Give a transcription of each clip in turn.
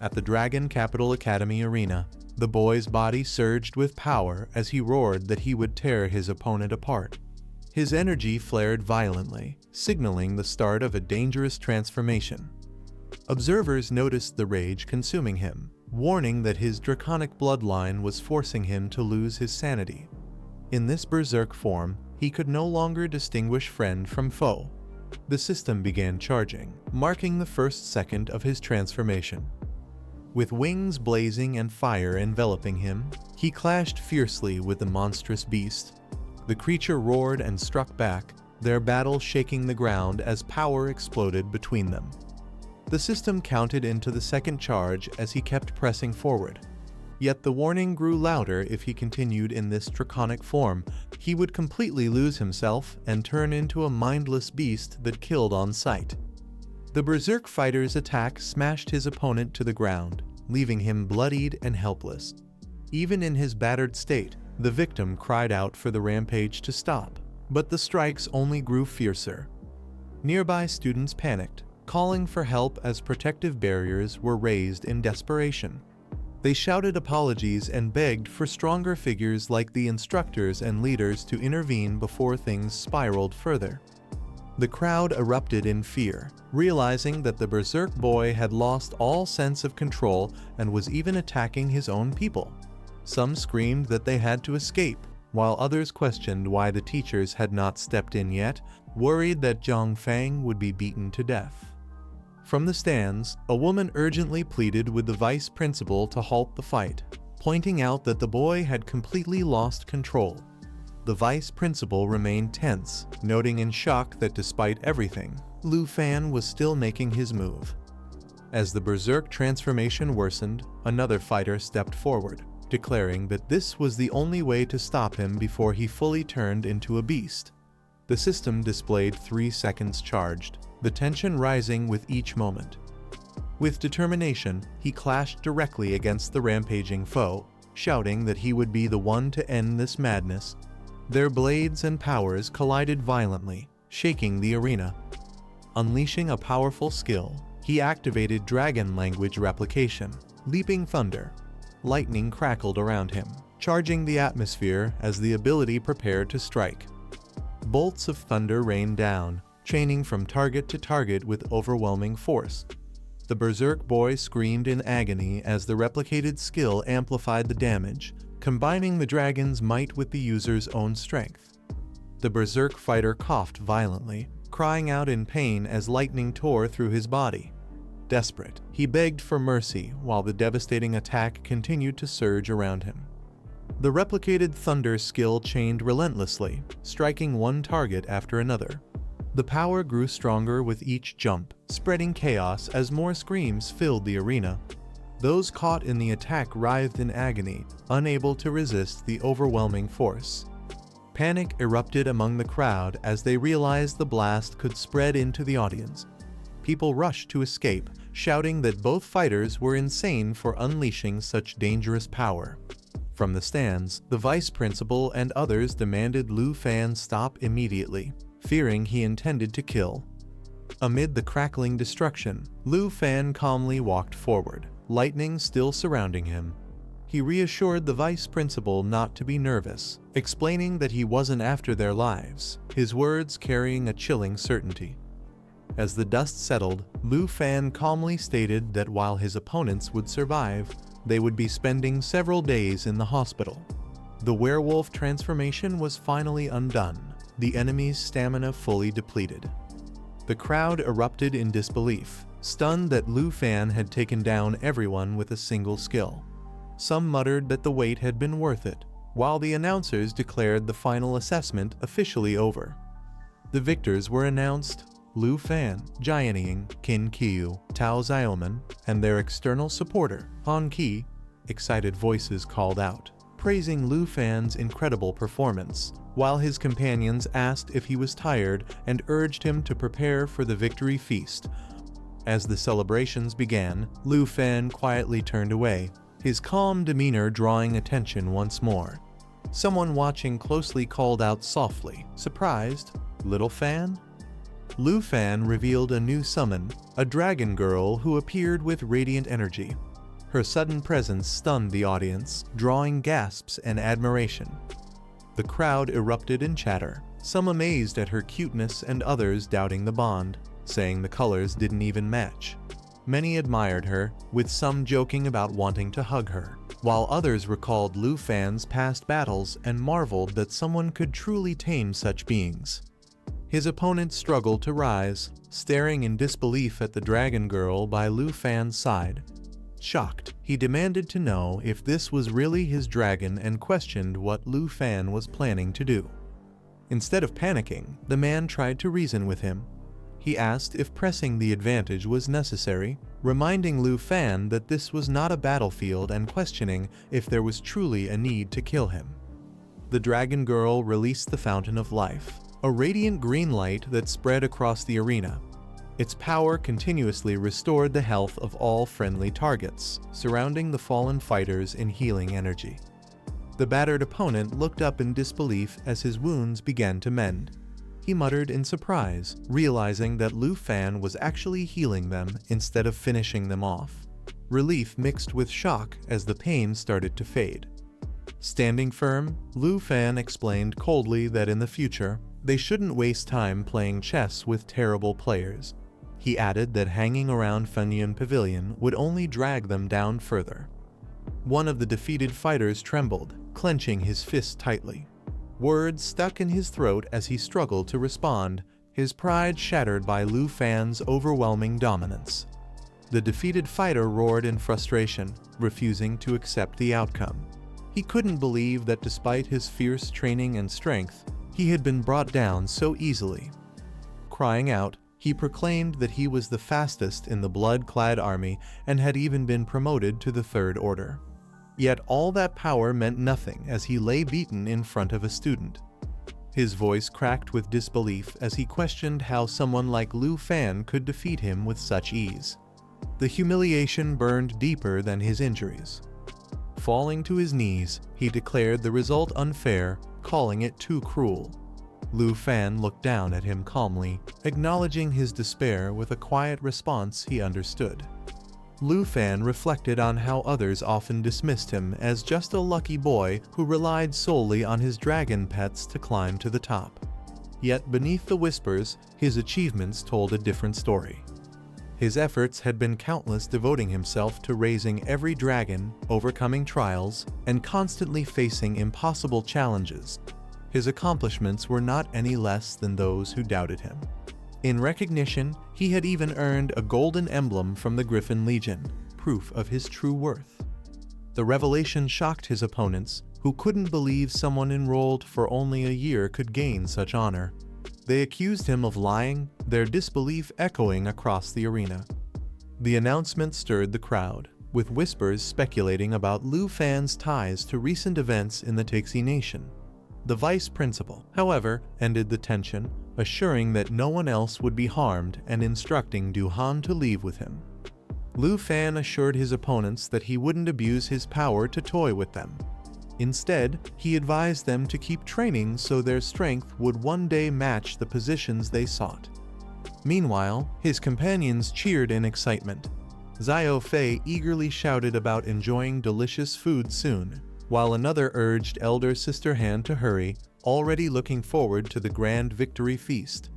At the Dragon Capital Academy arena, the boy's body surged with power as he roared that he would tear his opponent apart. His energy flared violently, signaling the start of a dangerous transformation. Observers noticed the rage consuming him, warning that his draconic bloodline was forcing him to lose his sanity. In this berserk form, he could no longer distinguish friend from foe. The system began charging, marking the first second of his transformation. With wings blazing and fire enveloping him, he clashed fiercely with the monstrous beast. The creature roared and struck back, their battle shaking the ground as power exploded between them. The system counted into the second charge as he kept pressing forward. Yet the warning grew louder. If he continued in this draconic form, he would completely lose himself and turn into a mindless beast that killed on sight. The berserk fighter's attack smashed his opponent to the ground, leaving him bloodied and helpless. Even in his battered state, the victim cried out for the rampage to stop, but the strikes only grew fiercer. Nearby students panicked, calling for help as protective barriers were raised in desperation. They shouted apologies and begged for stronger figures like the instructors and leaders to intervene before things spiraled further. The crowd erupted in fear, realizing that the berserk boy had lost all sense of control and was even attacking his own people. Some screamed that they had to escape, while others questioned why the teachers had not stepped in yet, worried that Zhang Fang would be beaten to death. From the stands, a woman urgently pleaded with the vice principal to halt the fight, pointing out that the boy had completely lost control. The vice principal remained tense, noting in shock that despite everything, Lu Fan was still making his move. As the berserk transformation worsened, another fighter stepped forward, declaring that this was the only way to stop him before he fully turned into a beast. The system displayed 3 seconds charged, the tension rising with each moment. With determination, he clashed directly against the rampaging foe, shouting that he would be the one to end this madness. Their blades and powers collided violently, shaking the arena. Unleashing a powerful skill, he activated dragon language replication, leaping thunder. Lightning crackled around him, charging the atmosphere as the ability prepared to strike. Bolts of thunder rained down, chaining from target to target with overwhelming force. The berserk boy screamed in agony as the replicated skill amplified the damage, combining the dragon's might with the user's own strength. The berserk fighter coughed violently, crying out in pain as lightning tore through his body. Desperate, he begged for mercy while the devastating attack continued to surge around him. The replicated thunder skill chained relentlessly, striking one target after another. The power grew stronger with each jump, spreading chaos as more screams filled the arena. Those caught in the attack writhed in agony, unable to resist the overwhelming force. Panic erupted among the crowd as they realized the blast could spread into the audience. People rushed to escape, shouting that both fighters were insane for unleashing such dangerous power. From the stands, the vice principal and others demanded Lu Fan stop immediately, fearing he intended to kill. Amid the crackling destruction, Lu Fan calmly walked forward, lightning still surrounding him. He reassured the vice principal not to be nervous, explaining that he wasn't after their lives, his words carrying a chilling certainty. As the dust settled, Lu Fan calmly stated that while his opponents would survive, they would be spending several days in the hospital. The werewolf transformation was finally undone, the enemy's stamina fully depleted. The crowd erupted in disbelief, stunned that Lu Fan had taken down everyone with a single skill. Some muttered that the wait had been worth it, while the announcers declared the final assessment officially over. The victors were announced: Lu Fan, Jianying, Qin Qiu, Tao Xiaoman, and their external supporter, Han Qi. Excited voices called out, praising Lu Fan's incredible performance, while his companions asked if he was tired and urged him to prepare for the victory feast. As the celebrations began, Lu Fan quietly turned away, his calm demeanor drawing attention once more. Someone watching closely called out softly, surprised, "Little Fan?" Lu Fan revealed a new summon, a dragon girl who appeared with radiant energy. Her sudden presence stunned the audience, drawing gasps and admiration. The crowd erupted in chatter, some amazed at her cuteness and others doubting the bond, saying the colors didn't even match. Many admired her, with some joking about wanting to hug her, while others recalled Lu Fan's past battles and marveled that someone could truly tame such beings. His opponent struggled to rise, staring in disbelief at the dragon girl by Lu Fan's side. Shocked, he demanded to know if this was really his dragon and questioned what Lu Fan was planning to do. Instead of panicking, the man tried to reason with him. He asked if pressing the advantage was necessary, reminding Lu Fan that this was not a battlefield and questioning if there was truly a need to kill him. The dragon girl released the Fountain of Life, a radiant green light that spread across the arena. Its power continuously restored the health of all friendly targets, surrounding the fallen fighters in healing energy. The battered opponent looked up in disbelief as his wounds began to mend. He muttered in surprise, realizing that Lu Fan was actually healing them instead of finishing them off. Relief mixed with shock as the pain started to fade. Standing firm, Lu Fan explained coldly that in the future, they shouldn't waste time playing chess with terrible players. He added that hanging around Funyun Pavilion would only drag them down further. One of the defeated fighters trembled, clenching his fist tightly. Words stuck in his throat as he struggled to respond, his pride shattered by Lu Fan's overwhelming dominance. The defeated fighter roared in frustration, refusing to accept the outcome. He couldn't believe that despite his fierce training and strength, he had been brought down so easily. Crying out, he proclaimed that he was the fastest in the blood-clad army and had even been promoted to the Third Order. Yet all that power meant nothing as he lay beaten in front of a student. His voice cracked with disbelief as he questioned how someone like Lu Fan could defeat him with such ease. The humiliation burned deeper than his injuries. Falling to his knees, he declared the result unfair, calling it too cruel. Lu Fan looked down at him calmly, acknowledging his despair with a quiet response he understood. Lu Fan reflected on how others often dismissed him as just a lucky boy who relied solely on his dragon pets to climb to the top. Yet beneath the whispers, his achievements told a different story. His efforts had been countless, devoting himself to raising every dragon, overcoming trials, and constantly facing impossible challenges. His accomplishments were not any less than those who doubted him. In recognition, he had even earned a golden emblem from the Griffin Legion, proof of his true worth. The revelation shocked his opponents, who couldn't believe someone enrolled for only a year could gain such honor. They accused him of lying, their disbelief echoing across the arena. The announcement stirred the crowd, with whispers speculating about Lu Fan's ties to recent events in the Tixi Nation. The vice principal, however, ended the tension, assuring that no one else would be harmed and instructing Duhan to leave with him. Lu Fan assured his opponents that he wouldn't abuse his power to toy with them. Instead, he advised them to keep training so their strength would one day match the positions they sought. Meanwhile, his companions cheered in excitement. Xiao Fei eagerly shouted about enjoying delicious food soon, while another urged Elder Sister Han to hurry, already looking forward to the grand victory feast.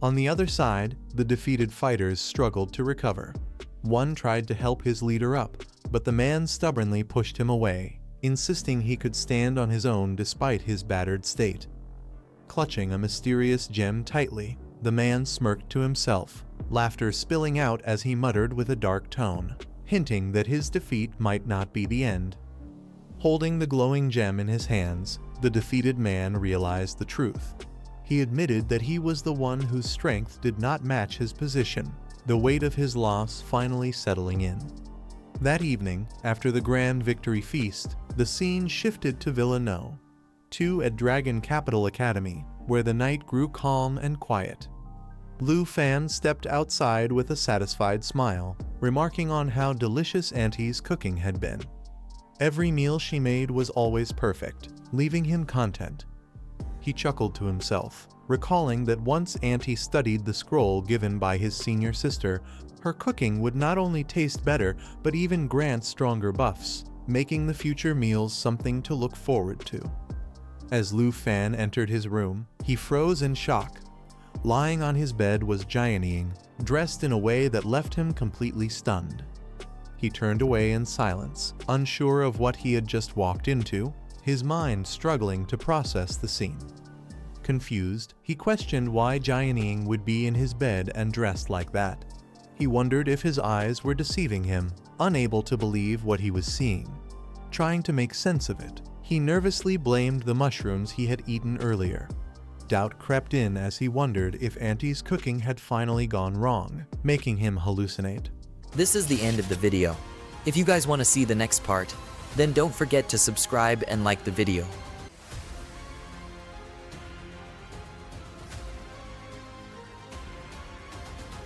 On the other side, the defeated fighters struggled to recover. One tried to help his leader up, but the man stubbornly pushed him away, insisting he could stand on his own despite his battered state. Clutching a mysterious gem tightly, the man smirked to himself, laughter spilling out as he muttered with a dark tone, hinting that his defeat might not be the end. Holding the glowing gem in his hands, the defeated man realized the truth. He admitted that he was the one whose strength did not match his position, the weight of his loss finally settling in. That evening, after the grand victory feast, the scene shifted to Villa No. 2 at Dragon Capital Academy, where the night grew calm and quiet. Lu Fan stepped outside with a satisfied smile, remarking on how delicious Auntie's cooking had been. Every meal she made was always perfect, leaving him content. He chuckled to himself, recalling that once Auntie studied the scroll given by his senior sister, her cooking would not only taste better but even grant stronger buffs, making the future meals something to look forward to. As Lu Fan entered his room, he froze in shock. Lying on his bed was Jianying, dressed in a way that left him completely stunned. He turned away in silence, unsure of what he had just walked into, his mind struggling to process the scene. Confused, he questioned why Jianying would be in his bed and dressed like that. He wondered if his eyes were deceiving him, unable to believe what he was seeing. Trying to make sense of it, he nervously blamed the mushrooms he had eaten earlier. Doubt crept in as he wondered if Auntie's cooking had finally gone wrong, making him hallucinate. This is the end of the video. If you guys want to see the next part, then don't forget to subscribe and like the video.